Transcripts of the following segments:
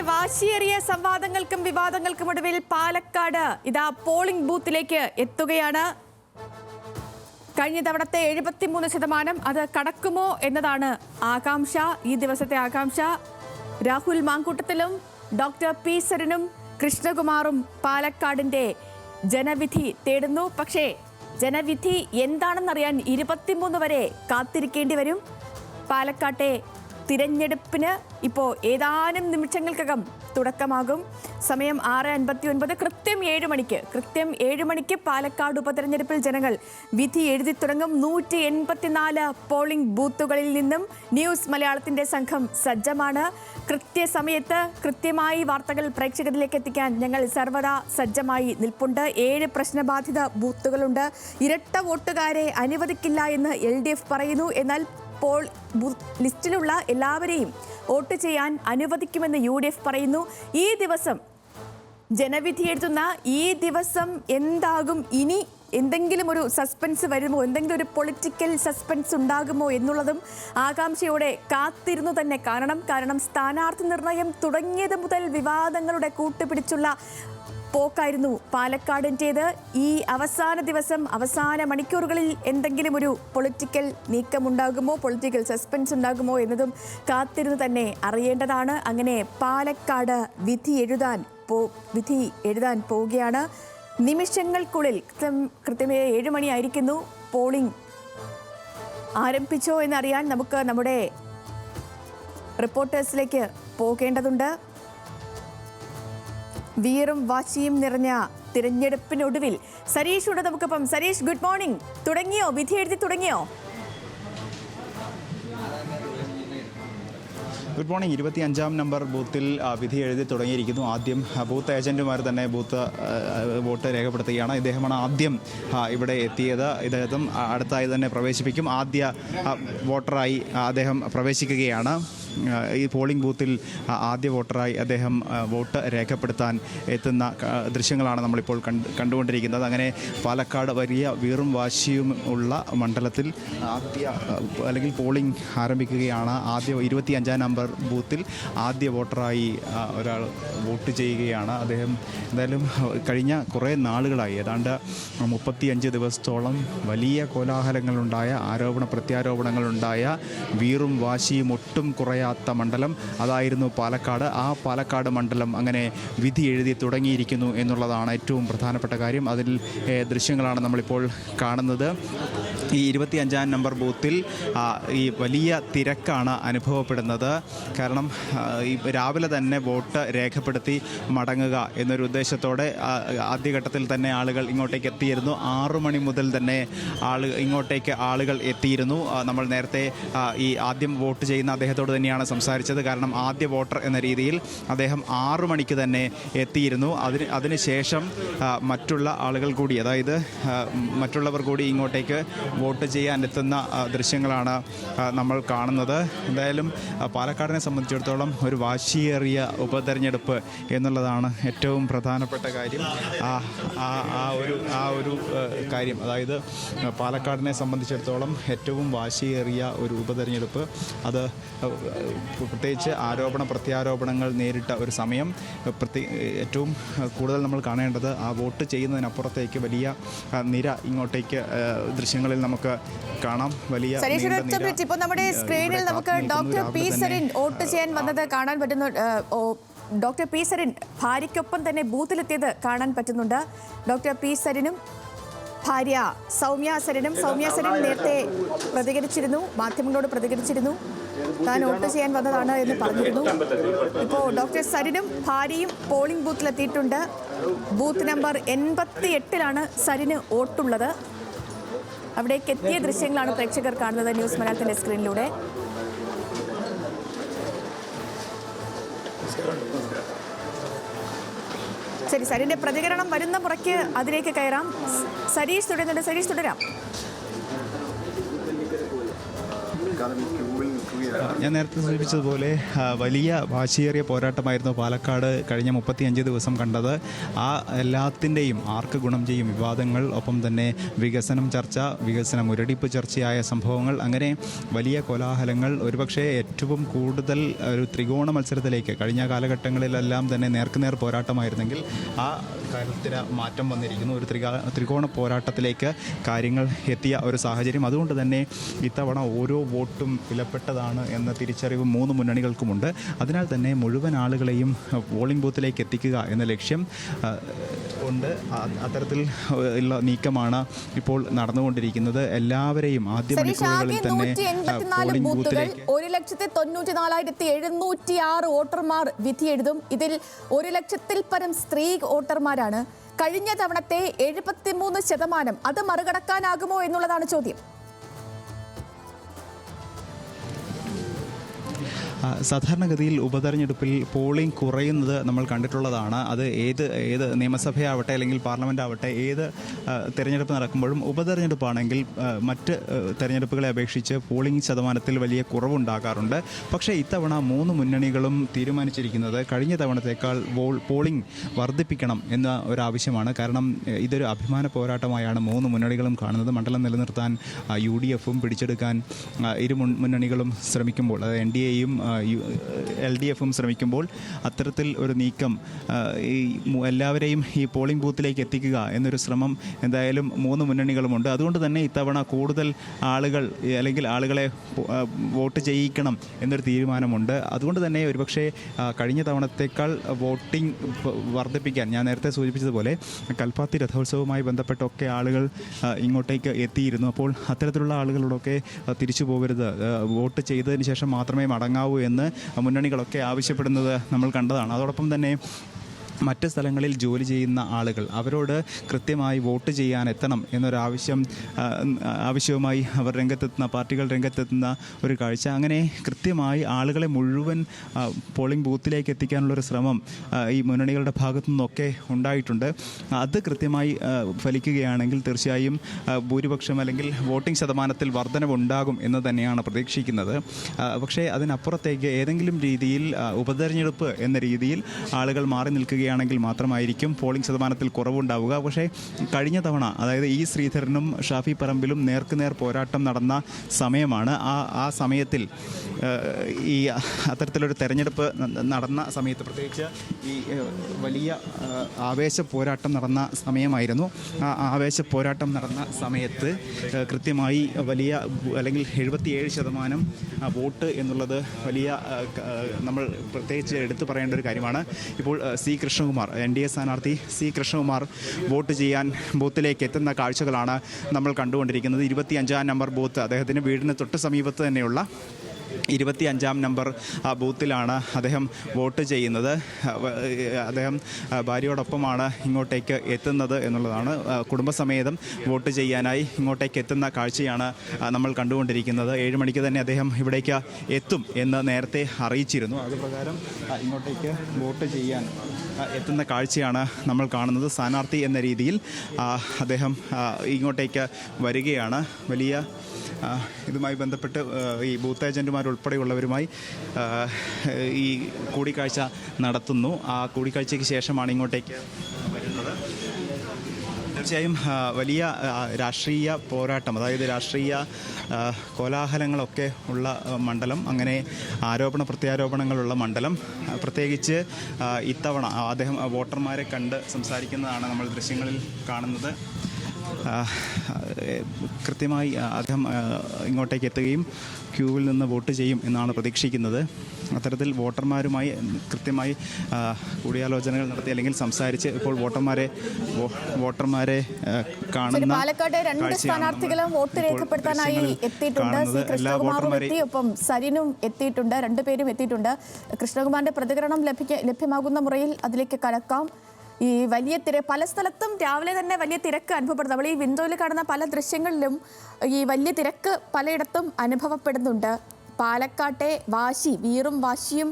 വാശിയേറിയ സംവാദങ്ങൾക്കും വിവാദങ്ങൾക്കും ഒടുവിൽ പാലക്കാട് ഇതാ പോളിംഗ് ബൂത്തിലേക്ക് എത്തുകയാണ്. കഴിഞ്ഞ തവണത്തെ 73% അത് കടക്കുമോ എന്നതാണ് ആകാംക്ഷ. ഈ ദിവസത്തെ ആകാംക്ഷ. രാഹുൽ മാങ്കൂട്ടത്തിലും ഡോക്ടർ പി സരനും കൃഷ്ണകുമാറും പാലക്കാടിന്റെ ജനവിധി തേടുന്നു. പക്ഷേ ജനവിധി എന്താണെന്നറിയാൻ 23 വരെ കാത്തിരിക്കേണ്ടി വരും. പാലക്കാട്ടെ തിരഞ്ഞെടുപ്പിന് ഇപ്പോൾ ഏതാനും നിമിഷങ്ങൾക്കകം തുടക്കമാകും. സമയം 6:59, കൃത്യം 7 മണിക്ക് പാലക്കാട് ഉപതെരഞ്ഞെടുപ്പിൽ ജനങ്ങൾ വിധി എഴുതി തുടങ്ങും. 184 പോളിംഗ് ബൂത്തുകളിൽ നിന്നും ന്യൂസ് മലയാളത്തിന്റെ സംഘം സജ്ജമാണ്. കൃത്യസമയത്ത് കൃത്യമായി വാർത്തകൾ പ്രേക്ഷകരിലേക്ക് എത്തിക്കാൻ ഞങ്ങൾ സർവദാ സജ്ജമായി നിൽപ്പുണ്ട്. 7 പ്രശ്നബാധിത ബൂത്തുകളുണ്ട്. ഇരട്ട വോട്ടുകാരെ അനുവദിക്കില്ല എന്ന് LDF പറയുന്നു. എന്നാൽ പോൾ ലിസ്റ്റിലുള്ള എല്ലാവരെയും വോട്ട് ചെയ്യാൻ അനുവദിക്കുമെന്ന് UDF പറയുന്നു. ഈ ദിവസം ജനവിധി എഴുതുന്ന ഈ ദിവസം എന്താകും? ഇനി എന്തെങ്കിലും ഒരു സസ്പെൻസ് വരുമോ? എന്തെങ്കിലും ഒരു പൊളിറ്റിക്കൽ സസ്പെൻസ് ഉണ്ടാകുമോ എന്നുള്ളതും ആകാംക്ഷയോടെ കാത്തിരുന്നു തന്നെ കാണണം. കാരണം സ്ഥാനാർത്ഥി നിർണയം തുടങ്ങിയത് മുതൽ വിവാദങ്ങളുടെ കൂട്ടുപിടിച്ചുള്ള പോക്കായിരുന്നു പാലക്കാടിൻ്റേത്. ഈ അവസാന ദിവസം, അവസാന മണിക്കൂറുകളിൽ എന്തെങ്കിലും ഒരു പൊളിറ്റിക്കൽ നീക്കമുണ്ടാകുമോ, പൊളിറ്റിക്കൽ സസ്പെൻസ് ഉണ്ടാകുമോ എന്നതും കാത്തിരുന്ന് തന്നെ അറിയേണ്ടതാണ്. അങ്ങനെ പാലക്കാട് വിധി എഴുതാൻ പോവുകയാണ്. നിമിഷങ്ങൾക്കുള്ളിൽ കൃത്യമായി 7 മണിയായിരിക്കുന്നു. പോളിംഗ് ആരംഭിച്ചോ എന്നറിയാൻ നമുക്ക് നമ്മുടെ റിപ്പോർട്ടേഴ്സിലേക്ക് പോകേണ്ടതുണ്ട്. വീറും വാശിയും നിറഞ്ഞ തിരഞ്ഞെടുപ്പിനൊടുവിൽ സരീഷ് ഉണ്ട് നമുക്കിപ്പം. Sareesh, good morning. തുടങ്ങിയോ? വിധി എഴുതി തുടങ്ങിയോ? Good morning. 25-ാം നമ്പർ ബൂത്തിൽ വിധി എഴുതി തുടങ്ങിയിരിക്കുന്നു. ആദ്യം ബൂത്ത് ഏജന്റുമാർ തന്നെ വോട്ട് രേഖപ്പെടുത്തുകയാണ്. ഇദ്ദേഹമാണ് ആദ്യം ഇവിടെ എത്തിയത്. ഇദ്ദേഹം അടുത്തായി തന്നെ പ്രവേശിപ്പിക്കും. ആദ്യ വോട്ടറായി അദ്ദേഹം പ്രവേശിക്കുകയാണ്. ഈ പോളിംഗ് ബൂത്തിൽ ആദ്യ വോട്ടറായി അദ്ദേഹം വോട്ട് രേഖപ്പെടുത്താൻ എത്തുന്ന ദൃശ്യങ്ങളാണ് നമ്മളിപ്പോൾ കണ്ടുകൊണ്ടിരിക്കുന്നത്. അങ്ങനെ പാലക്കാട് വലിയ വീറും വാശിയും ഉള്ള മണ്ഡലത്തിൽ അല്ലെങ്കിൽ പോളിംഗ് ആരംഭിക്കുകയാണ്. ആദ്യ 25-ാം നമ്പർ ബൂത്തിൽ ആദ്യ വോട്ടറായി ഒരാൾ വോട്ട് ചെയ്യുകയാണ്. അദ്ദേഹം എന്തായാലും കഴിഞ്ഞ കുറേ നാളുകളായി, ഏതാണ്ട് 35 ദിവസത്തോളം വലിയ കോലാഹലങ്ങളുണ്ടായ, ആരോപണ പ്രത്യാരോപണങ്ങളുണ്ടായ, വീറും വാശിയും ഒട്ടും കുറയാത്ത മണ്ഡലം അതായിരുന്നു പാലക്കാട്. ആ പാലക്കാട് മണ്ഡലം അങ്ങനെ വിധി എഴുതി തുടങ്ങിയിരിക്കുന്നു എന്നുള്ളതാണ് ഏറ്റവും പ്രധാനപ്പെട്ട കാര്യം. അതിൽ ദൃശ്യങ്ങളാണ് നമ്മളിപ്പോൾ കാണുന്നത്. ഈ 25-ാം നമ്പർ ബൂത്തിൽ ഈ വലിയ തിരക്കാണ് അനുഭവപ്പെടുന്നത്. കാരണം ഈ രാവിലെ തന്നെ വോട്ട് രേഖപ്പെടുത്തി മടങ്ങുക എന്നൊരു ഉദ്ദേശത്തോടെ ആദ്യഘട്ടത്തിൽ തന്നെ ആളുകൾ ഇങ്ങോട്ടേക്ക് എത്തിയിരുന്നു. 6 മണി മുതൽ തന്നെ ഇങ്ങോട്ടേക്ക് ആളുകൾ എത്തിയിരുന്നു. നമ്മൾ നേരത്തെ ഈ ആദ്യം വോട്ട് ചെയ്യുന്ന അദ്ദേഹത്തോട് തന്നെയാണ് സംസാരിച്ചത്. കാരണം ആദ്യ വോട്ടർ എന്ന രീതിയിൽ അദ്ദേഹം 6 മണിക്ക് തന്നെ എത്തിയിരുന്നു. അതിനുശേഷം മറ്റുള്ള ആളുകൾ കൂടി, അതായത് മറ്റുള്ളവർ കൂടി ഇങ്ങോട്ടേക്ക് വോട്ട് ചെയ്യാൻ എത്തുന്ന ദൃശ്യങ്ങളാണ് നമ്മൾ കാണുന്നത്. എന്തായാലും പാലക്കാടിനെ സംബന്ധിച്ചിടത്തോളം ഒരു വാശിയേറിയ ഉപതെരഞ്ഞെടുപ്പ് എന്നുള്ളതാണ് ഏറ്റവും പ്രധാനപ്പെട്ട കാര്യം. ആ ഒരു കാര്യം, അതായത് പാലക്കാടിനെ സംബന്ധിച്ചിടത്തോളം ഏറ്റവും വാശിയേറിയ ഒരു ഉപതെരഞ്ഞെടുപ്പ്. അത് പ്രത്യേകിച്ച് ആരോപണ പ്രത്യാരോപണങ്ങൾ നേരിട്ട ഒരു സമയം. ഏറ്റവും കൂടുതൽ നമ്മൾ കാണേണ്ടത് ആ വോട്ട് ചെയ്യുന്നതിനപ്പുറത്തേക്ക് വലിയ നിര ഇങ്ങോട്ടേക്ക് ദൃശ്യങ്ങളിൽ നമുക്ക് കാണാം. വലിയ ഇപ്പോൾ നമ്മുടെ സ്ക്രീനിൽ നമുക്ക് ഡോക്ടർ പി സരിൻ വോട്ട് ചെയ്യാൻ വന്നത് കാണാൻ പറ്റുന്നു. ഡോക്ടർ പി സരിൻ ഭാര്യയ്ക്കൊപ്പം തന്നെ ബൂത്തിലെത്തിയത് കാണാൻ പറ്റുന്നുണ്ട്. ഡോക്ടർ പി സരിനും ഭാര്യ സൗമ്യ സരിനും നേരത്തെ പ്രതികരിച്ചിരുന്നു, മാധ്യമങ്ങളോട് പ്രതികരിച്ചിരുന്നു. താൻ വോട്ട് ചെയ്യാൻ വന്നതാണ് എന്ന് പറഞ്ഞിരുന്നു. ഇപ്പോൾ ഡോക്ടർ സരിനും ഭാര്യയും പോളിംഗ് ബൂത്തിലെത്തിയിട്ടുണ്ട്. ബൂത്ത് നമ്പർ 88-ലാണ് സരിന് വോട്ടുള്ളത്. അവിടേക്ക് എത്തിയ ദൃശ്യങ്ങളാണ് പ്രേക്ഷകർ കാണുന്നത് ന്യൂസ് മലയാളത്തിന്റെ സ്ക്രീനിലൂടെ. ശരി, സരിന്റെ പ്രതികരണം വരുന്ന പുറയ്ക്ക് അതിലേക്ക് കയറാം. സരീഷ് തുടരുന്നുണ്ട്. സരീഷ് തുടരാം. ഞാൻ നേരത്തെ സൂചിപ്പിച്ചതുപോലെ വലിയ വാശിയേറിയ പോരാട്ടമായിരുന്നു പാലക്കാട് കഴിഞ്ഞ 35 ദിവസം കണ്ടത്. ആ എല്ലാത്തിൻ്റെയും ആർക്ക് ഗുണം ചെയ്യും വിവാദങ്ങൾ, ഒപ്പം തന്നെ വികസനം ചർച്ച, വികസന മുരടിപ്പ് ചർച്ചയായ സംഭവങ്ങൾ, അങ്ങനെ വലിയ കോലാഹലങ്ങൾ. ഒരുപക്ഷെ ഏറ്റവും കൂടുതൽ ഒരു ത്രികോണ മത്സരത്തിലേക്ക് കഴിഞ്ഞ കാലഘട്ടങ്ങളിലെല്ലാം തന്നെ നേർക്കുനേർ പോരാട്ടമായിരുന്നെങ്കിൽ ആ കാര്യത്തിന് മാറ്റം വന്നിരിക്കുന്നു. ഒരു ത്രികോണ പോരാട്ടത്തിലേക്ക് കാര്യങ്ങൾ എത്തിയ ഒരു സാഹചര്യം. അതുകൊണ്ട് തന്നെ ഇത്തവണ ഓരോ വോട്ടും വിലപ്പെട്ടതാണ് എന്ന തിരിച്ചറിവ് 3 മുന്നണികൾക്കുമുണ്ട്. അതിനാൽ തന്നെ മുഴുവൻ ആളുകളെയും പോളിംഗ് ബൂത്തിലേക്ക് എത്തിക്കുക എന്ന ലക്ഷ്യം ഉണ്ട്. അത്തരത്തിൽ ഉള്ള നീക്കമാണ് ഇപ്പോൾ നടന്നുകൊണ്ടിരിക്കുന്നത്. എല്ലാവരെയും ആദ്യ മണിക്കൂറുകളിൽ തന്നെ പോളിംഗ് ബൂത്തിലേക്ക് 1,84,706 വോട്ടർമാർ വിധിയെഴുതും. ഇതിൽ 1,00,000-ൽ പരം സ്ത്രീ വോട്ടർമാരാണ്. കഴിഞ്ഞ തവണത്തെ 73% അത് മറികടക്കാനാകുമോ എന്നുള്ളതാണ് ചോദ്യം. സാധാരണഗതിയിൽ ഉപതെരഞ്ഞെടുപ്പിൽ പോളിംഗ് കുറയുന്നത് നമ്മൾ കണ്ടിട്ടുള്ളതാണ്. അത് ഏത് നിയമസഭയാവട്ടെ അല്ലെങ്കിൽ പാർലമെൻ്റ് ആവട്ടെ, ഏത് തിരഞ്ഞെടുപ്പ് നടക്കുമ്പോഴും ഉപതെരഞ്ഞെടുപ്പാണെങ്കിൽ മറ്റ് തിരഞ്ഞെടുപ്പുകളെ അപേക്ഷിച്ച് പോളിംഗ് ശതമാനത്തിൽ വലിയ കുറവുണ്ടാകാറുണ്ട്. പക്ഷേ ഇത്തവണ 3 മുന്നണികളും തീരുമാനിച്ചിരിക്കുന്നത് കഴിഞ്ഞ തവണത്തേക്കാൾ പോളിംഗ് വർദ്ധിപ്പിക്കണം എന്ന ഒരാവശ്യമാണ്. കാരണം ഇതൊരു അഭിമാന പോരാട്ടമായാണ് 3 മുന്നണികളും കാണുന്നത്. മണ്ഡലം നിലനിർത്താൻ UDFും പിടിച്ചെടുക്കാൻ ഇരു മുന്നണികളും ശ്രമിക്കുമ്പോൾ, അത് NDAയും LDFും ശ്രമിക്കുമ്പോൾ അത്തരത്തിൽ ഒരു നീക്കം, ഈ എല്ലാവരെയും ഈ പോളിംഗ് ബൂത്തിലേക്ക് എത്തിക്കുക എന്നൊരു ശ്രമം എന്തായാലും 3 മുന്നണികളുമുണ്ട്. അതുകൊണ്ട് തന്നെ ഇത്തവണ കൂടുതൽ ആളുകൾ അല്ലെങ്കിൽ ആളുകളെ വോട്ട് ചെയ്യിക്കണം എന്നൊരു തീരുമാനമുണ്ട്. അതുകൊണ്ട് തന്നെ ഒരുപക്ഷെ കഴിഞ്ഞ തവണത്തേക്കാൾ വോട്ടിംഗ് വർദ്ധിപ്പിക്കാൻ, ഞാൻ നേരത്തെ സൂചിപ്പിച്ചതുപോലെ കൽപ്പാത്തി രഥോത്സവവുമായി ബന്ധപ്പെട്ടൊക്കെ ആളുകൾ ഇങ്ങോട്ടേക്ക് എത്തിയിരുന്നു. അപ്പോൾ അത്തരത്തിലുള്ള ആളുകളോടൊക്കെ തിരിച്ചു പോകരുത്, വോട്ട് ചെയ്തതിന് ശേഷം മാത്രമേ മടങ്ങാവൂ എന്ന് മുന്നണികളൊക്കെ ആവശ്യപ്പെടുന്നത് നമ്മൾ കണ്ടതാണ്. അതോടൊപ്പം തന്നെ മറ്റ് സ്ഥലങ്ങളിൽ ജോലി ചെയ്യുന്ന ആളുകൾ, അവരോട് കൃത്യമായി വോട്ട് ചെയ്യാൻ എത്തണം ആവശ്യവുമായി അവർ പാർട്ടികൾ രംഗത്തെത്തുന്ന ഒരു കാഴ്ച. അങ്ങനെ കൃത്യമായി ആളുകളെ മുഴുവൻ പോളിംഗ് ബൂത്തിലേക്ക് എത്തിക്കാനുള്ളൊരു ശ്രമം ഈ മുന്നണികളുടെ ഭാഗത്തു നിന്നൊക്കെ ഉണ്ടായിട്ടുണ്ട്. അത് കൃത്യമായി ഫലിക്കുകയാണെങ്കിൽ തീർച്ചയായും ഭൂരിപക്ഷം അല്ലെങ്കിൽ വോട്ടിംഗ് ശതമാനത്തിൽ വർധനവുണ്ടാകും എന്ന് തന്നെയാണ് പ്രതീക്ഷിക്കുന്നത്. പക്ഷേ അതിനപ്പുറത്തേക്ക് ഏതെങ്കിലും രീതിയിൽ ഉപതെരഞ്ഞെടുപ്പ് എന്ന രീതിയിൽ ആളുകൾ മാറി നിൽക്കുകയാണെങ്കിൽ മാത്രമായിരിക്കും പോളിംഗ് ശതമാനത്തിൽ കുറവുണ്ടാവുക. പക്ഷേ കഴിഞ്ഞ തവണ, അതായത് ഈ ശ്രീധരനും ഷാഫി പറമ്പിലും നേർക്കുനേർ പോരാട്ടം നടന്ന സമയമാണ്. ആ സമയത്തിൽ ഈ അത്തരത്തിലൊരു തെരഞ്ഞെടുപ്പ് നടന്ന സമയത്ത്, പ്രത്യേകിച്ച് ഈ വലിയ ആവേശ പോരാട്ടം നടന്ന സമയമായിരുന്നു. ആ ആവേശ പോരാട്ടം നടന്ന സമയത്ത് കൃത്യമായി വലിയ അല്ലെങ്കിൽ 77% വോട്ട് എന്നുള്ളത് വലിയ, നമ്മൾ പ്രത്യേകിച്ച് എടുത്തു പറയേണ്ട ഒരു കാര്യമാണ്. ഇപ്പോൾ സി കൃഷ്ണകുമാർ, NDA സ്ഥാനാർത്ഥി സി കൃഷ്ണകുമാർ വോട്ട് ചെയ്യാൻ ബൂത്തിലേക്ക് എത്തുന്ന കാഴ്ചകളാണ് നമ്മൾ കണ്ടുകൊണ്ടിരിക്കുന്നത്. 25-ാം നമ്പർ ബൂത്ത്, അദ്ദേഹത്തിന് വീടിന് തൊട്ട് സമീപത്ത് തന്നെയുള്ള 25-ാം നമ്പർ ബൂത്തിലാണ് അദ്ദേഹം വോട്ട് ചെയ്യുന്നത്. അദ്ദേഹം ഭാര്യയോടൊപ്പമാണ് ഇങ്ങോട്ടേക്ക് എത്തുന്നത് എന്നുള്ളതാണ്. കുടുംബസമേതം വോട്ട് ചെയ്യാനായി ഇങ്ങോട്ടേക്ക് എത്തുന്ന കാഴ്ചയാണ് നമ്മൾ കണ്ടുകൊണ്ടിരിക്കുന്നത്. 7 മണിക്ക് തന്നെ അദ്ദേഹം ഇവിടേക്ക് എത്തും എന്ന് നേരത്തെ അറിയിച്ചിരുന്നു. അതുപ്രകാരം ഇങ്ങോട്ടേക്ക് വോട്ട് ചെയ്യാൻ എത്തുന്ന കാഴ്ചയാണ് നമ്മൾ കാണുന്നത്. സ്ഥാനാർത്ഥി എന്ന രീതിയിൽ അദ്ദേഹം ഇങ്ങോട്ടേക്ക് വരികയാണ്. വലിയ ഇതുമായി ബന്ധപ്പെട്ട് ഈ ബൂത്ത് ഏജൻറ്റുമാരുൾപ്പെടെയുള്ളവരുമായി ഈ കൂടിക്കാഴ്ച നടത്തുന്നു. ആ കൂടിക്കാഴ്ചയ്ക്ക് ശേഷമാണ് ഇങ്ങോട്ടേക്ക് വരുന്നത്. തീർച്ചയായും വലിയ രാഷ്ട്രീയ പോരാട്ടം, അതായത് രാഷ്ട്രീയ കോലാഹലങ്ങളൊക്കെ ഉള്ള മണ്ഡലം, അങ്ങനെ ആരോപണ പ്രത്യാരോപണങ്ങളുള്ള മണ്ഡലം. പ്രത്യേകിച്ച് ഇത്തവണ അദ്ദേഹം വോട്ടർമാരെ കണ്ട് സംസാരിക്കുന്നതാണ് നമ്മൾ ദൃശ്യങ്ങളിൽ കാണുന്നത്. കൃത്യമായി അദ്ദേഹം ഇങ്ങോട്ടേക്ക് എത്തുകയും ക്യൂവിൽ നിന്ന് വോട്ട് ചെയ്യും എന്നാണ് പ്രതീക്ഷിക്കുന്നത്. അത്തരത്തിൽ വോട്ടർമാരുമായി കൃത്യമായി കൂടിയാലോചനകൾ നടത്തി അല്ലെങ്കിൽ സംസാരിച്ച് ഇപ്പോൾ വോട്ടർമാരെ കാണുന്ന പാലക്കാട് 2 സ്ഥാനാർത്ഥികളും വോട്ട് രേഖപ്പെടുത്താനായി എത്തിയിട്ടുണ്ട്. സി കൃഷ്ണകുമാറും എത്തി, ഒപ്പം സരിനും എത്തിയിട്ടുണ്ട്. 2 പേരും എത്തിയിട്ടുണ്ട്. കൃഷ്ണകുമാറിന്റെ പ്രതികരണം ലഭ്യമാകുന്ന മുറയിൽ അതിലേക്ക് കടക്കാം. ഈ വലിയ പല സ്ഥലത്തും രാവിലെ തന്നെ വലിയ തിരക്ക് അനുഭവപ്പെടുന്നു. നമ്മൾ ഈ വിൻഡോയിൽ കാണുന്ന പല ദൃശ്യങ്ങളിലും ഈ വലിയ തിരക്ക് പലയിടത്തും അനുഭവപ്പെടുന്നുണ്ട്. പാലക്കാട്ടെ വീറും വാശിയും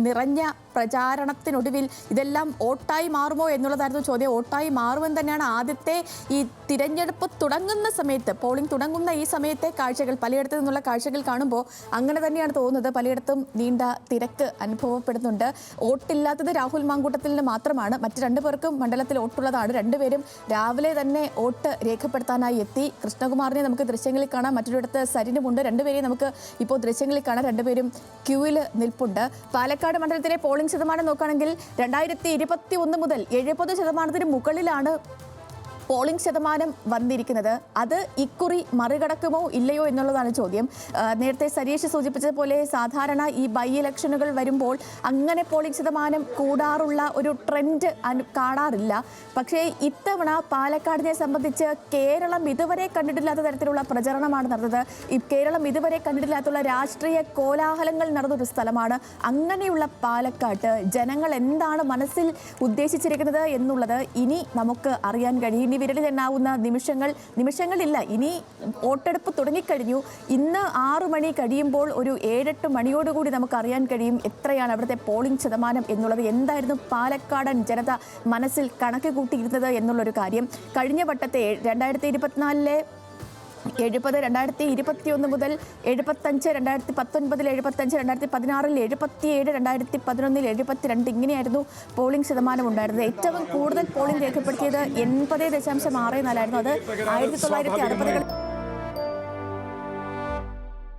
നിറഞ്ഞ പ്രചാരണത്തിനൊടുവിൽ ഇതെല്ലാം വോട്ടായി മാറുമോ എന്നുള്ളതായിരുന്നു ചോദ്യം. വോട്ടായി മാറുമെന്ന് തന്നെയാണ് ആദ്യത്തെ ഈ തിരഞ്ഞെടുപ്പ് തുടങ്ങുന്ന സമയത്ത്, പോളിംഗ് തുടങ്ങുന്ന ഈ സമയത്തെ കാഴ്ചകൾ, പലയിടത്തു നിന്നുള്ള കാഴ്ചകൾ കാണുമ്പോൾ അങ്ങനെ തന്നെയാണ് തോന്നുന്നത്. പലയിടത്തും നീണ്ട തിരക്ക് അനുഭവപ്പെടുന്നുണ്ട്. വോട്ടില്ലാത്തത് രാഹുൽ മാങ്കൂട്ടത്തിന് മാത്രമാണ്. മറ്റ് രണ്ടുപേർക്കും മണ്ഡലത്തിൽ വോട്ടുള്ളതാണ്. രണ്ടുപേരും രാവിലെ തന്നെ വോട്ട് രേഖപ്പെടുത്താനായി എത്തി. കൃഷ്ണകുമാറിനെ നമുക്ക് ദൃശ്യങ്ങളിൽ കാണാം, മറ്റൊരിടത്ത് സരിനുമുണ്ട്. രണ്ടുപേരെയും നമുക്ക് ഇപ്പോൾ ദൃശ്യങ്ങളിൽ കാണാം. രണ്ടുപേരും ക്യൂവിൽ നിൽപ്പുണ്ട്. പാലക്കാട് മണ്ഡലത്തിലെ പോളിംഗ് ശതമാനം നോക്കുകയാണെങ്കിൽ 2021 മുതൽ 70% മുകളിലാണ് പോളിംഗ് ശതമാനം വന്നിരിക്കുന്നത്. അത് ഇക്കുറി മറികടക്കുമോ ഇല്ലയോ എന്നുള്ളതാണ് ചോദ്യം. നേരത്തെ സരീഷ് സൂചിപ്പിച്ചതുപോലെ സാധാരണ ഈ ബൈ ഇലക്ഷനുകൾ വരുമ്പോൾ അങ്ങനെ പോളിംഗ് ശതമാനം കൂടാറുള്ള ഒരു ട്രെൻഡ് കാണാറില്ല. പക്ഷേ ഇത്തവണ പാലക്കാടിനെ സംബന്ധിച്ച് കേരളം ഇതുവരെ കണ്ടിട്ടില്ലാത്ത തരത്തിലുള്ള പ്രചരണമാണ് നടന്നത്. ഈ കേരളം ഇതുവരെ കണ്ടിട്ടില്ലാത്തുള്ള രാഷ്ട്രീയ കോലാഹലങ്ങൾ നടന്നൊരു സ്ഥലമാണ്. അങ്ങനെയുള്ള പാലക്കാട്ട് ജനങ്ങൾ എന്താണ് മനസ്സിൽ ഉദ്ദേശിച്ചിരിക്കുന്നത് എന്നുള്ളത് ഇനി നമുക്ക് അറിയാൻ കഴിയും. ഇനി വിരലിലെണ്ണാവുന്ന നിമിഷങ്ങളില്ല. ഇനി വോട്ടെടുപ്പ് തുടങ്ങിക്കഴിഞ്ഞു. ഇന്ന് 6 മണി കഴിയുമ്പോൾ ഒരു 7-8 മണിയോടുകൂടി നമുക്ക് അറിയാൻ കഴിയും എത്രയാണ് അവിടുത്തെ പോളിംഗ് ശതമാനം എന്നുള്ളത്. എന്തായിരുന്നു പാലക്കാടൻ ജനത മനസ്സിൽ കണക്ക് കൂട്ടിയിരുന്നത് എന്നുള്ളൊരു കാര്യം. കഴിഞ്ഞ വട്ടത്തെ 2024 70, 2021 മുതൽ 75, 2019 75, 2016 77, 2011 72 ഇങ്ങനെയായിരുന്നു പോളിംഗ് ശതമാനം ഉണ്ടായിരുന്നത്. ഏറ്റവും കൂടുതൽ പോളിംഗ് രേഖപ്പെടുത്തിയത് 80.64 അത് 1960